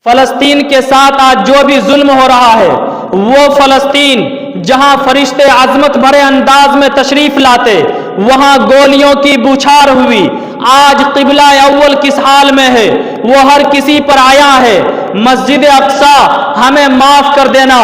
فلسطین کے ساتھ آج جو بھی ظلم ہو رہا ہے، وہ فلسطین جہاں فرشتے عظمت بھرے انداز میں تشریف لاتے وہاں گولیوں کی بوچھار ہوئی، آج قبلہ اول کس حال میں ہے وہ ہر کسی پر آیا ہے۔ مسجد اقصی ہمیں معاف کر دینا،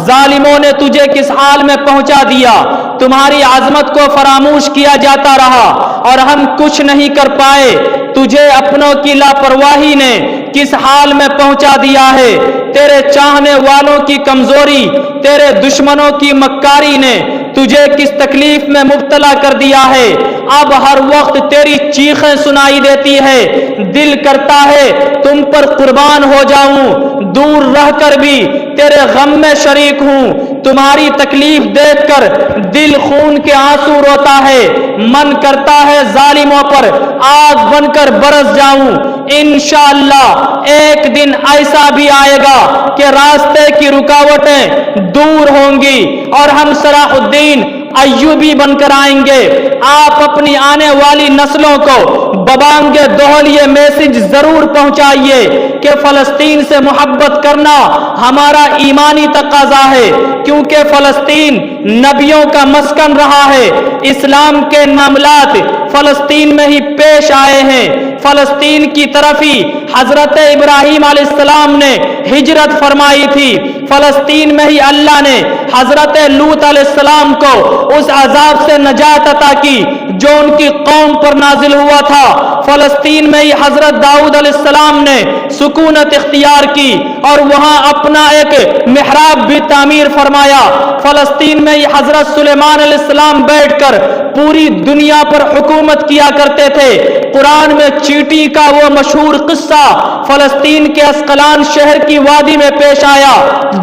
ظالموں نے تجھے کس حال میں پہنچا دیا، تمہاری عظمت کو فراموش کیا جاتا رہا اور ہم کچھ نہیں کر پائے، تجھے اپنوں کی لاپرواہی نے کس حال میں پہنچا دیا ہے، تیرے چاہنے والوں کی کمزوری، تیرے دشمنوں کی مکاری نے تجھے کس تکلیف میں مبتلا کر دیا ہے۔ اب ہر وقت تیری چیخیں سنائی دیتی ہے، دل کرتا ہے تم پر قربان ہو جاؤں، دور رہ کر بھی تیرے غم میں شریک ہوں، تمہاری تکلیف دیکھ کر دل خون کے آنسو روتا ہے، من کرتا ہے ظالموں پر آگ بن کر برس جاؤں۔ انشاءاللہ ایک دن ایسا بھی آئے گا کہ راستے کی رکاوٹیں دور ہوں گی اور ہم صلاح الدین ایوبی بن کر آئیں گے۔ آپ اپنی آنے والی نسلوں کو ببانگ دوہل یہ میسج ضرور پہنچائیے کہ فلسطین سے محبت کرنا ہمارا ایمانی تقاضا ہے، کیونکہ فلسطین نبیوں کا مسکن رہا ہے، اسلام کے معاملات فلسطین میں ہی پیش آئے ہیں، فلسطین کی طرف ہی حضرت ابراہیم علیہ السلام نے ہجرت فرمائی تھی، فلسطین میں ہی اللہ نے حضرت لوط علیہ السلام کو اس عذاب سے نجات عطا کی جو ان کی قوم پر نازل ہوا تھا، فلسطین میں ہی حضرت داؤد علیہ السلام نے سکونت اختیار کی اور وہاں اپنا ایک محراب بھی تعمیر فرمایا، فلسطین میں ہی حضرت سلیمان علیہ السلام بیٹھ کر پوری دنیا پر حکومت کیا کرتے تھے۔ قرآن میں چیٹی کا وہ مشہور قصہ فلسطین کے اسقلان شہر کی وادی میں پیش آیا،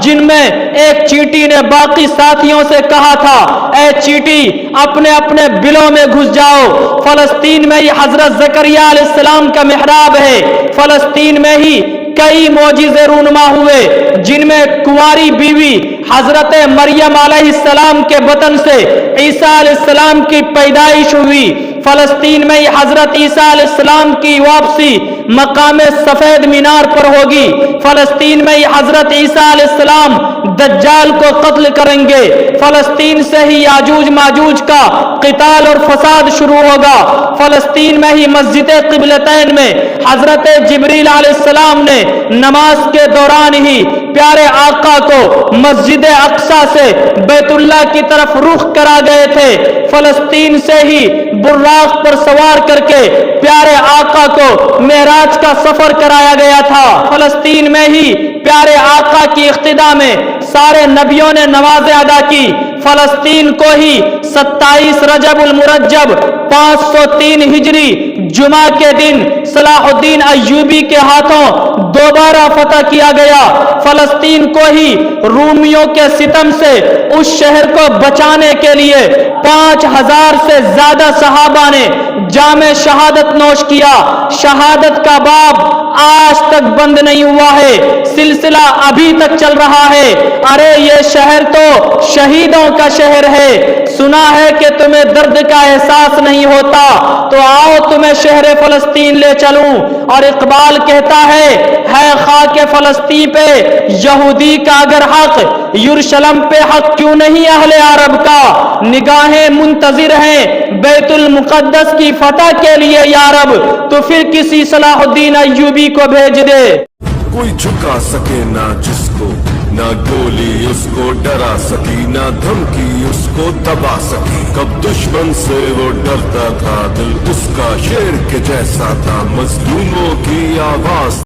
جن میں ایک چیٹی نے باقی ساتھیوں سے کہا تھا، اے چیٹی اپنے اپنے بلوں میں گھس جاؤ، فلسطین میں ہی حضرت زکریا علیہ السلام کا محراب ہے، فلسطین میں ہی کئی معجزے رونما ہوئے جن میں کنواری بیوی حضرت مریم علیہ السلام کے بطن سے عیسیٰ علیہ السلام کی پیدائش ہوئی، فلسطین میں ہی حضرت عیسیٰ علیہ السلام کی واپسی مقام سفید مینار پر ہوگی، فلسطین میں ہی حضرت عیسیٰ علیہ السلام دجال کو قتل کریں گے، فلسطین سے ہی یاجوج ماجوج کا قتال اور فساد شروع ہوگا، فلسطین میں ہی مسجد قبلتین میں حضرت جبریل علیہ السلام نے نماز کے دوران ہی پیارے آقا کو مسجد اقصی سے بیت اللہ کی طرف رخ کرا گئے تھے، فلسطین سے ہی براق پر سوار کر کے پیارے آقا کو معراج کا سفر کرایا گیا تھا، فلسطین میں ہی پیارے آقا کی اقتداء میں سارے نبیوں نے نمازیں ادا کی، فلسطین کو ہی 27 رجب المرجب 503 ہجری جمعہ کے دن صلاح الدین ایوبی کے ہاتھوں دوبارہ فتح کیا گیا، فلسطین کو ہی رومیوں کے ستم سے اس شہر کو بچانے کے لیے 5000 سے زیادہ صحابہ نے جام شہادت نوش کیا، شہادت کا باب آج تک بند نہیں ہوا ہے، سلسلہ ابھی تک چل رہا ہے، ارے یہ شہر تو شہیدوں کا شہر ہے، سنا ہے کہ تمہیں درد کا احساس نہیں ہوتا تو آؤ تمہیں شہر فلسطین لے چلوں، اور اقبال کہتا ہے خاک فلسطین پہ یہودی کا اگر حق، یروشلم پہ حق کیوں نہیں اہل عرب کا، نگاہیں منتظر ہیں بیت المقدس کی فتح کے لیے یا رب، تو پھر کسی صلاح الدین ایوبی کو بھیج دے۔ کوئی جھکا سکے نہ جس کو، نہ گولی اس کو ڈرا سکی، نہ دھمکی اس کو دبا سکی، کب دشمن سے وہ ڈرتا تھا، دل اس کا شیر کے جیسا تھا، مظلوموں کی آواز